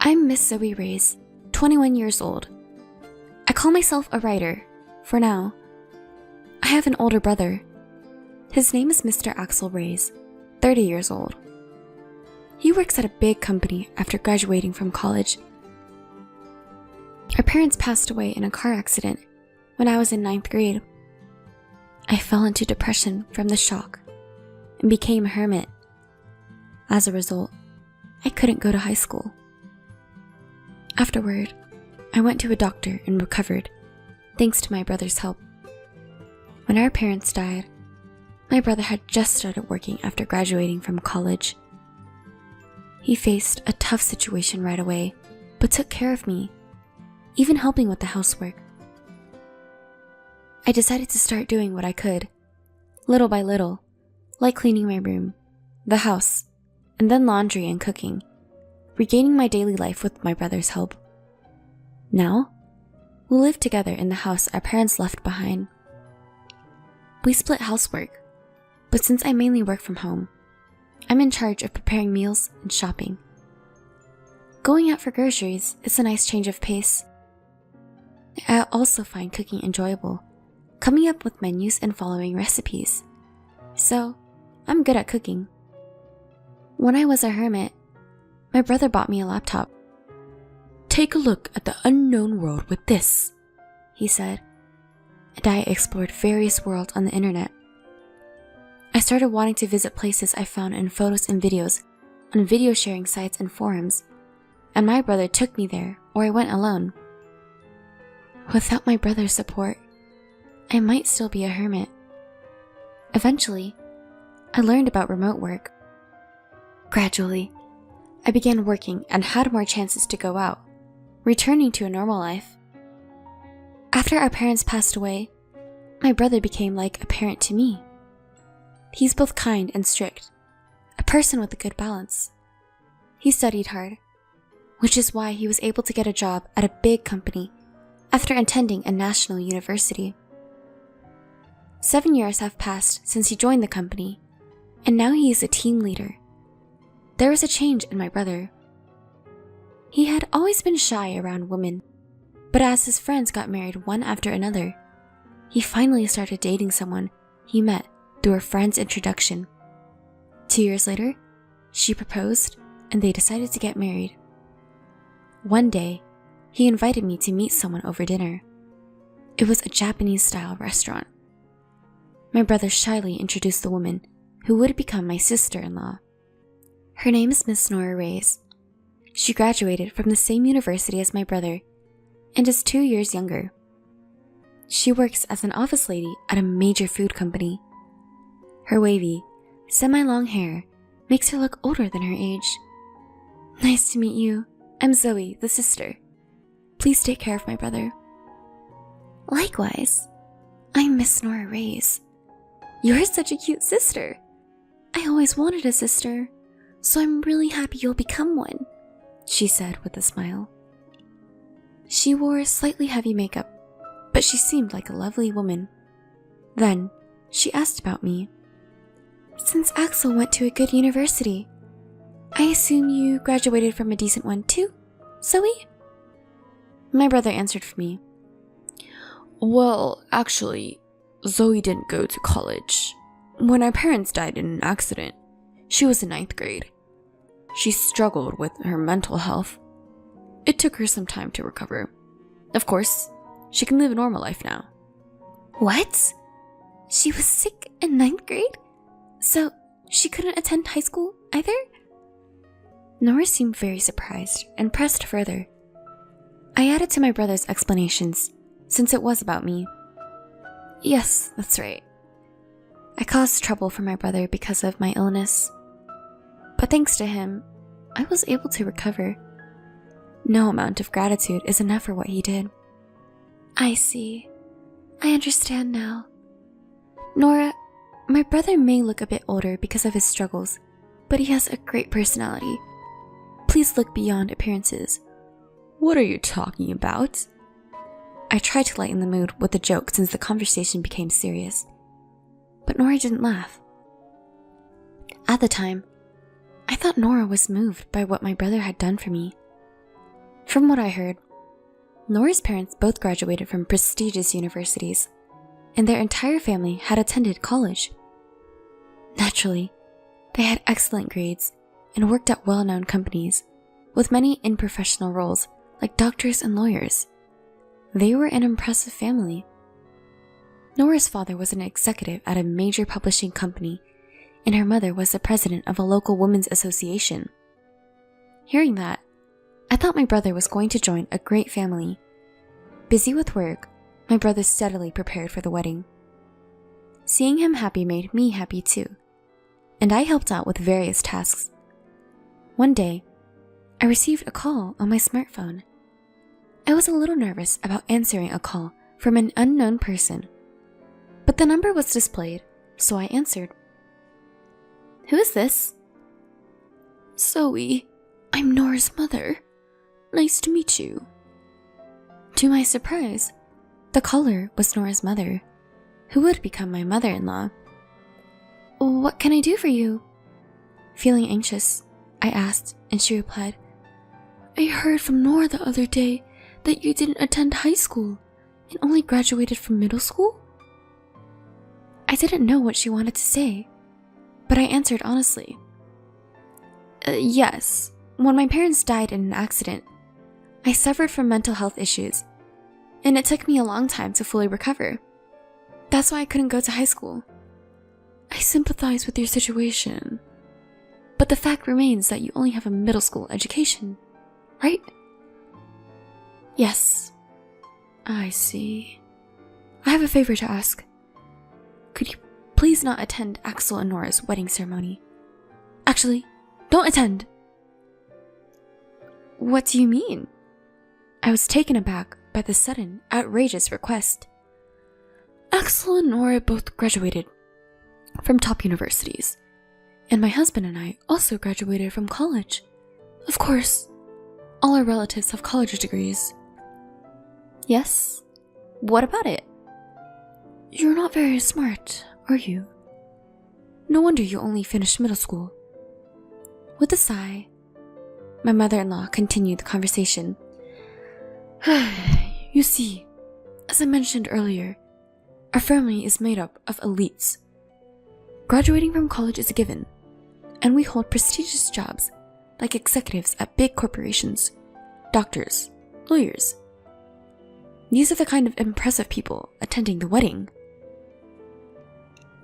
I'm Miss Zoe Reyes, 21 years old. I call myself a writer, for now. I have an older brother. His name is Mr. Axel Reyes, 30 years old. He works at a big company after graduating from college. Our parents passed away in a car accident when I was in 9th grade. I fell into depression from the shock and became a hermit. As a result, I couldn't go to high school. Afterward, I went to a doctor and recovered, thanks to my brother's help. When our parents died, my brother had just started working after graduating from college. He faced a tough situation right away, but took care of me, even helping with the housework. I decided to start doing what I could, little by little, like cleaning my room, the house, and then laundry and cooking, regaining my daily life with my brother's help. Now, we live together in the house our parents left behind. We split housework, but since I mainly work from home, I'm in charge of preparing meals and shopping. Going out for groceries is a nice change of pace. I also find cooking enjoyable, coming up with menus and following recipes. So, I'm good at cooking. When I was a hermit, my brother bought me a laptop. "Take a look at the unknown world with this," he said, and I explored various worlds on the internet. I started wanting to visit places I found in photos and videos on video sharing sites and forums, and my brother took me there, or I went alone. Without my brother's support, I might still be a hermit. Eventually, I learned about remote work. Gradually, I began working and had more chances to go out, returning to a normal life. After our parents passed away, my brother became like a parent to me. He's both kind and strict, a person with a good balance. He studied hard, which is why he was able to get a job at a big company after attending a national university. 7 years have passed since he joined the company, and now he is a team leader. There was a change in my brother. He had always been shy around women, but as his friends got married one after another, he finally started dating someone he met through a friend's introduction. 2 years later, she proposed and they decided to get married. One day, he invited me to meet someone over dinner. It was a Japanese-style restaurant. My brother shyly introduced the woman who would become my sister-in-law. Her name is Miss Nora Reyes. She graduated from the same university as my brother and is 2 years younger. She works as an office lady at a major food company. Her wavy, semi-long hair makes her look older than her age. "Nice to meet you. I'm Zoe, the sister. Please take care of my brother." "Likewise. I'm Miss Nora Reyes. You're such a cute sister. I always wanted a sister, so I'm really happy you'll become one," she said with a smile. She wore slightly heavy makeup, but she seemed like a lovely woman. Then, she asked about me. "Since Axel went to a good university, I assume you graduated from a decent one too, Zoe?" My brother answered for me. "Well, actually, Zoe didn't go to college. When our parents died in an accident, she was in 9th grade. She struggled with her mental health. It took her some time to recover. Of course, she can live a normal life now." "What? She was sick in 9th grade? So she couldn't attend high school either?" Nora seemed very surprised and pressed further. I added to my brother's explanations, since it was about me. "Yes, that's right. I caused trouble for my brother because of my illness. But thanks to him, I was able to recover. No amount of gratitude is enough for what he did." "I see. I understand now. Nora, my brother may look a bit older because of his struggles, but he has a great personality. Please look beyond appearances." "What are you talking about?" I tried to lighten the mood with a joke since the conversation became serious, but Nora didn't laugh. At the time, I thought Nora was moved by what my brother had done for me. From what I heard, Nora's parents both graduated from prestigious universities, and their entire family had attended college. Naturally, they had excellent grades and worked at well-known companies, with many in professional roles like doctors and lawyers. They were an impressive family. Nora's father was an executive at a major publishing company, and her mother was the president of a local women's association. Hearing that, I thought my brother was going to join a great family. Busy with work, my brother steadily prepared for the wedding. Seeing him happy made me happy too, and I helped out with various tasks. One day, I received a call on my smartphone. I was a little nervous about answering a call from an unknown person, but the number was displayed, so I answered. "Who is this?" "Zoe, I'm Nora's mother. Nice to meet you." To my surprise, the caller was Nora's mother, who would become my mother-in-law. "What can I do for you?" Feeling anxious, I asked, and she replied, "I heard from Nora the other day that you didn't attend high school and only graduated from middle school." I didn't know what she wanted to say, but I answered honestly. Yes, when my parents died in an accident, I suffered from mental health issues, and it took me a long time to fully recover. That's why I couldn't go to high school." "I sympathize with your situation, but the fact remains that you only have a middle school education, right?" "Yes." "I see. I have a favor to ask. Could you please not attend Axel and Nora's wedding ceremony? Actually, don't attend." "What do you mean?" I was taken aback by the sudden, outrageous request. "Axel and Nora both graduated from top universities, and my husband and I also graduated from college. Of course, all our relatives have college degrees." "Yes? What about it?" "You're not very smart, are you? No wonder you only finished middle school." With a sigh, my mother-in-law continued the conversation. "You see, as I mentioned earlier, our family is made up of elites. Graduating from college is a given, and we hold prestigious jobs like executives at big corporations, doctors, lawyers. These are the kind of impressive people attending the wedding."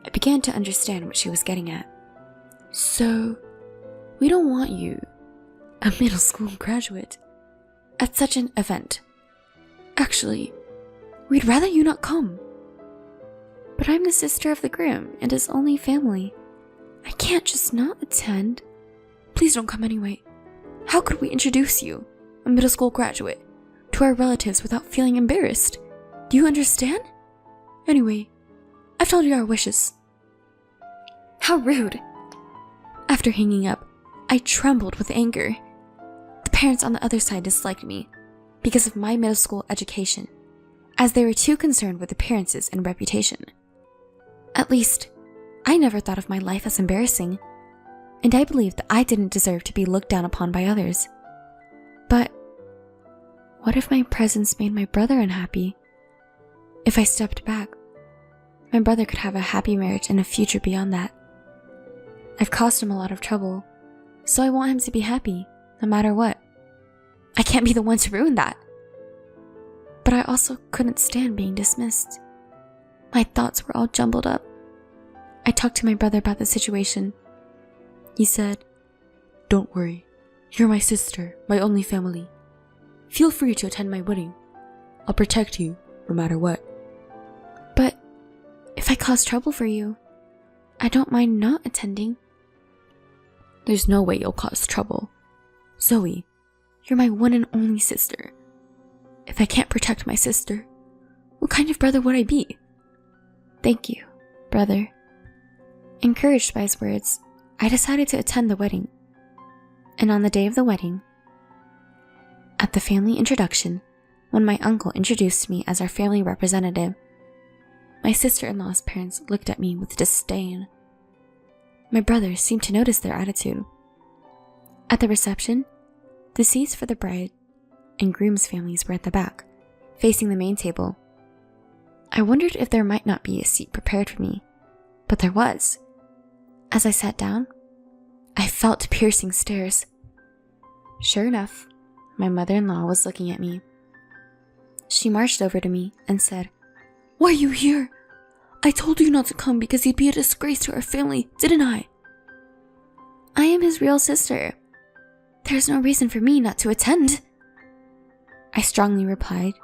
I began to understand what she was getting at. "So, we don't want you, a middle school graduate, at such an event. Actually, we'd rather you not come." "But I'm the sister of the groom and his only family. I can't just not attend." "Please don't come anyway. How could we introduce you, a middle school graduate, to our relatives without feeling embarrassed? Do you understand? Anyway, I've told you our wishes." How rude. After hanging up, I trembled with anger. The parents on the other side disliked me because of my middle school education, as they were too concerned with appearances and reputation. At least, I never thought of my life as embarrassing, and I believed that I didn't deserve to be looked down upon by others. But what if my presence made my brother unhappy? If I stepped back, my brother could have a happy marriage and a future beyond that. I've caused him a lot of trouble, so I want him to be happy, no matter what. I can't be the one to ruin that. But I also couldn't stand being dismissed. My thoughts were all jumbled up. I talked to my brother about the situation. He said, "Don't worry. You're my sister, my only family. Feel free to attend my wedding. I'll protect you, no matter what." "But if I cause trouble for you, I don't mind not attending." "There's no way you'll cause trouble. Zoe, you're my one and only sister. If I can't protect my sister, what kind of brother would I be?" "Thank you, brother." Encouraged by his words, I decided to attend the wedding. And on the day of the wedding, at the family introduction, when my uncle introduced me as our family representative, my sister-in-law's parents looked at me with disdain. My brother seemed to notice their attitude. At the reception, the seats for the bride and groom's families were at the back, facing the main table. I wondered if there might not be a seat prepared for me, but there was. As I sat down, I felt piercing stares. Sure enough, my mother-in-law was looking at me. She marched over to me and said, "Why are you here? I told you not to come because you'd be a disgrace to our family, didn't I?" "I am his real sister. There's no reason for me not to attend," I strongly replied,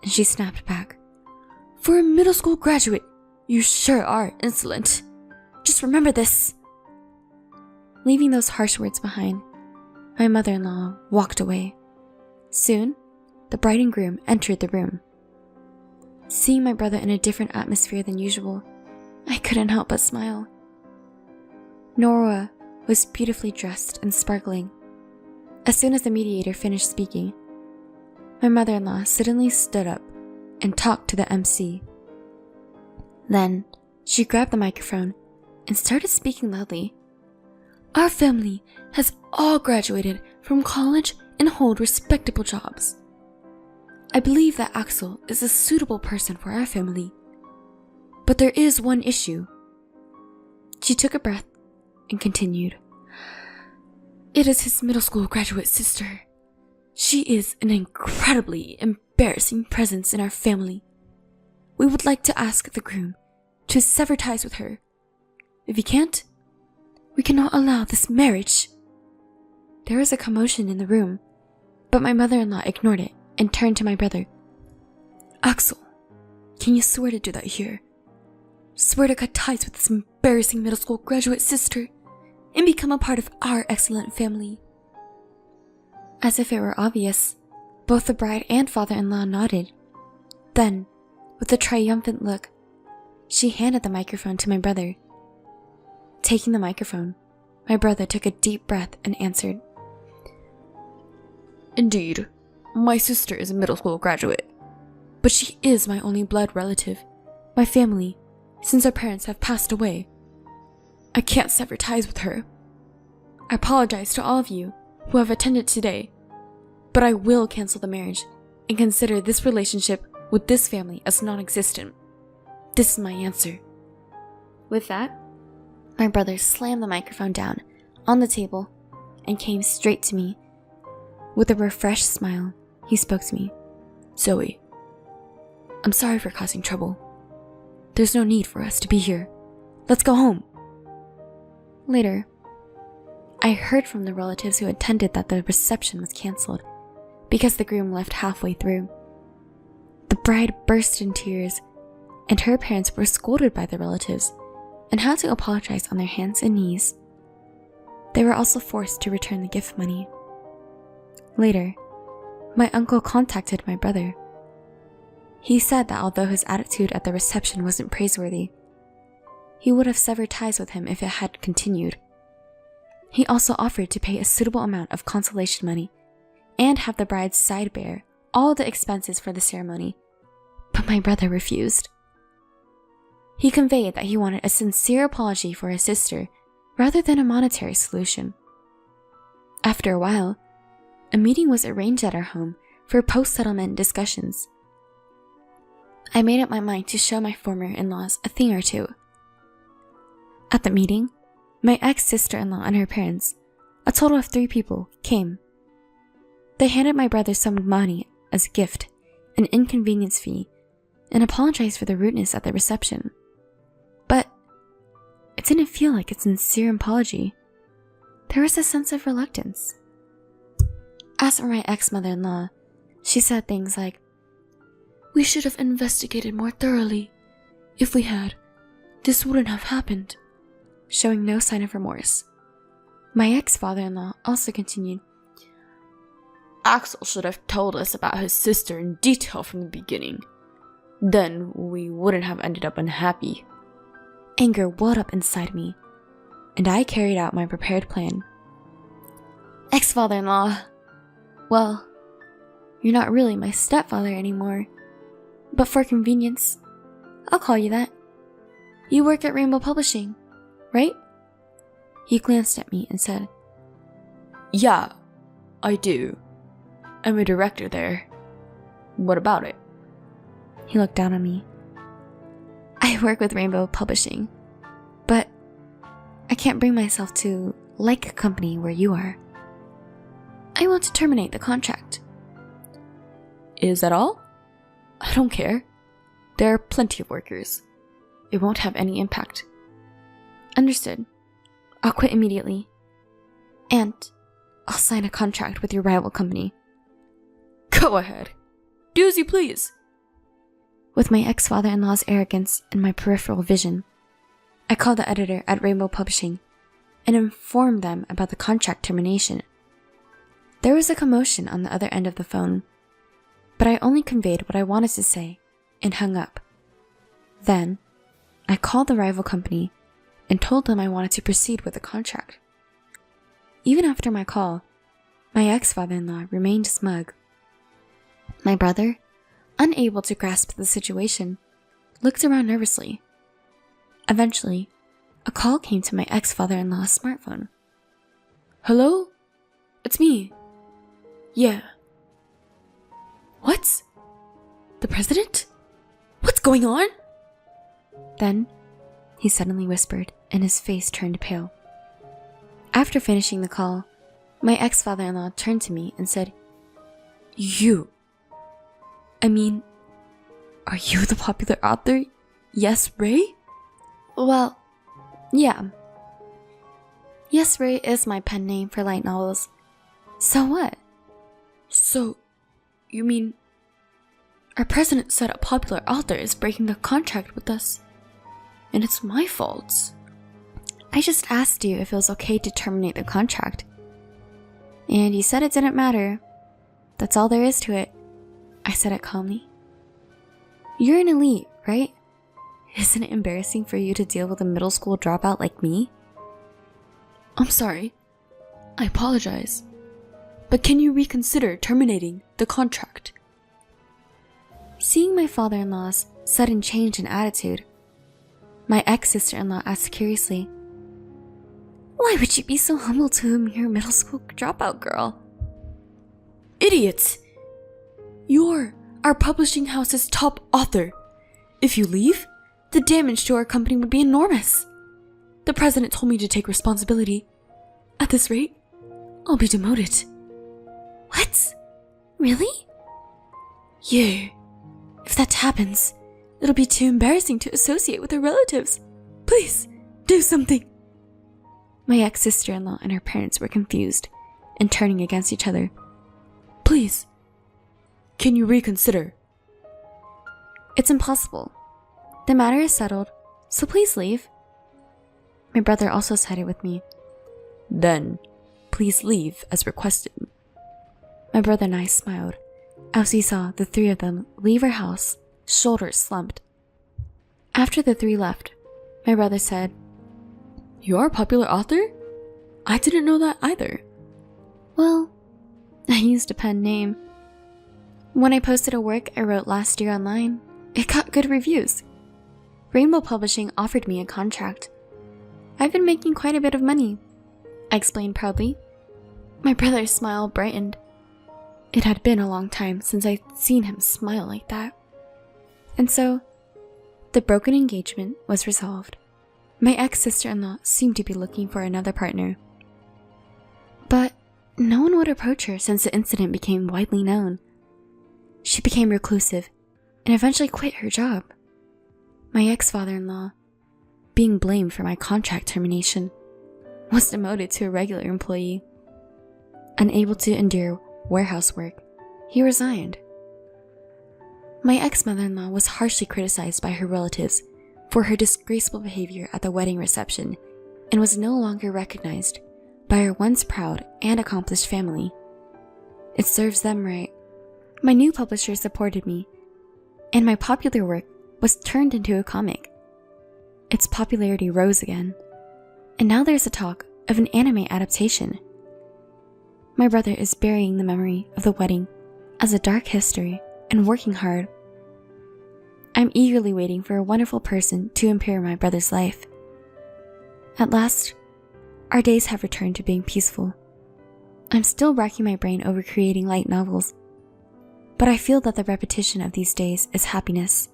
and she snapped back. "For a middle school graduate, you sure are insolent. Just remember this." Leaving those harsh words behind, my mother-in-law walked away. Soon, the bride and groom entered the room. Seeing my brother in a different atmosphere than usual, I couldn't help but smile. Nora was beautifully dressed and sparkling. As soon as the mediator finished speaking, my mother-in-law suddenly stood up and talked to the MC. Then, she grabbed the microphone and started speaking loudly. "Our family has all graduated from college and hold respectable jobs. I believe that Axel is a suitable person for our family. But there is one issue." She took a breath and continued. "It is his middle school graduate sister. She is an incredibly embarrassing presence in our family. We would like to ask the groom to sever ties with her. If he can't, we cannot allow this marriage." There was a commotion in the room, but my mother-in-law ignored it and turned to my brother. "Axel, can you swear to do that here? Swear to cut ties with this embarrassing middle school graduate sister and become a part of our excellent family." As if it were obvious, both the bride and father-in-law nodded. Then, with a triumphant look, she handed the microphone to my brother. Taking the microphone, my brother took a deep breath and answered, "Indeed, my sister is a middle school graduate, but she is my only blood relative, my family, since our parents have passed away. I can't sever ties with her. I apologize to all of you who have attended today, but I will cancel the marriage and consider this relationship with this family as non-existent. This is my answer." With that, my brother slammed the microphone down on the table and came straight to me. With a refreshed smile, he spoke to me. "Zoe, I'm sorry for causing trouble. There's no need for us to be here. Let's go home." Later, I heard from the relatives who attended that the reception was canceled because the groom left halfway through. The bride burst in tears, and her parents were scolded by the relatives and had to apologize on their hands and knees. They were also forced to return the gift money. Later, my uncle contacted my brother. He said that although his attitude at the reception wasn't praiseworthy, he would have severed ties with him if it had continued. He also offered to pay a suitable amount of consolation money and have the bride's side bear all the expenses for the ceremony, but my brother refused. He conveyed that he wanted a sincere apology for his sister rather than a monetary solution. After a while, a meeting was arranged at our home for post-settlement discussions. I made up my mind to show my former in-laws a thing or two. At the meeting, my ex-sister-in-law and her parents, a total of 3 people, came. They handed my brother some money as a gift, an inconvenience fee, and apologized for the rudeness at the reception. But it didn't feel like a sincere apology. There was a sense of reluctance. As for my ex-mother-in-law, she said things like, "We should have investigated more thoroughly. If we had, this wouldn't have happened," showing no sign of remorse. My ex-father-in-law also continued, "Axel should have told us about his sister in detail from the beginning. Then we wouldn't have ended up unhappy." Anger welled up inside me, and I carried out my prepared plan. "Ex-father-in-law, well, you're not really my stepfather anymore, but for convenience, I'll call you that. You work at Rainbow Publishing, right?" He glanced at me and said, "Yeah, I do." I'm a director there. What about it? He looked down on me. I work with Rainbow Publishing, but I can't bring myself to like a company where you are. I want to terminate the contract. Is that all? I don't care. There are plenty of workers. It won't have any impact. Understood. I'll quit immediately. And I'll sign a contract with your rival company. Go ahead. Do as you please. With my ex-father-in-law's arrogance and my peripheral vision, I called the editor at Rainbow Publishing and informed them about the contract termination. There was a commotion on the other end of the phone, but I only conveyed what I wanted to say and hung up. Then, I called the rival company and told them I wanted to proceed with the contract. Even after my call, my ex-father-in-law remained smug. My brother, unable to grasp the situation, looked around nervously. Eventually, a call came to my ex-father-in-law's smartphone. Hello? It's me. Yeah. What? The president? What's going on? Then, he suddenly whispered, and his face turned pale. After finishing the call, my ex-father-in-law turned to me and said, Are you the popular author? Yes, Ray? Well, yeah. Yes, Ray is my pen name for light novels. So what? So, you mean our president said a popular author is breaking the contract with us, and it's my fault? I just asked you if it was okay to terminate the contract. And you said it didn't matter. That's all there is to it. I said it calmly. You're an elite, right? Isn't it embarrassing for you to deal with a middle school dropout like me? I'm sorry. I apologize. But can you reconsider terminating the contract? Seeing my father-in-law's sudden change in attitude, my ex-sister-in-law asked curiously, "Why would you be so humble to a mere middle school dropout girl?" Idiot! You're our publishing house's top author. If you leave, the damage to our company would be enormous. The president told me to take responsibility. At this rate, I'll be demoted. What? Really? Yeah. If that happens, it'll be too embarrassing to associate with our relatives. Please, do something. My ex-sister-in-law and her parents were confused and turning against each other. Please, can you reconsider? It's impossible. The matter is settled, so please leave. My brother also sided with me. Then, please leave as requested. My brother and I smiled as we saw the three of them leave our house, shoulders slumped. After the three left, my brother said, "You're a popular author? I didn't know that either." Well, I used a pen name. When I posted a work I wrote last year online, it got good reviews. Rainbow Publishing offered me a contract. I've been making quite a bit of money, I explained proudly. My brother's smile brightened. It had been a long time since I'd seen him smile like that. And so, the broken engagement was resolved. My ex-sister-in-law seemed to be looking for another partner. But no one would approach her since the incident became widely known. She became reclusive and eventually quit her job. My ex-father-in-law, being blamed for my contract termination, was demoted to a regular employee. Unable to endure warehouse work, he resigned. My ex-mother-in-law was harshly criticized by her relatives for her disgraceful behavior at the wedding reception and was no longer recognized by her once proud and accomplished family. It serves them right. My new publisher supported me, and my popular work was turned into a comic. Its popularity rose again, and now there's a talk of an anime adaptation. My brother is burying the memory of the wedding as a dark history and working hard. I'm eagerly waiting for a wonderful person to impair my brother's life. At last, our days have returned to being peaceful. I'm still racking my brain over creating light novels, but I feel that the repetition of these days is happiness.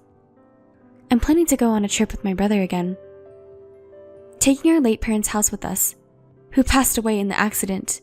I'm planning to go on a trip with my brother again. Taking our late parents' house with us, who passed away in the accident,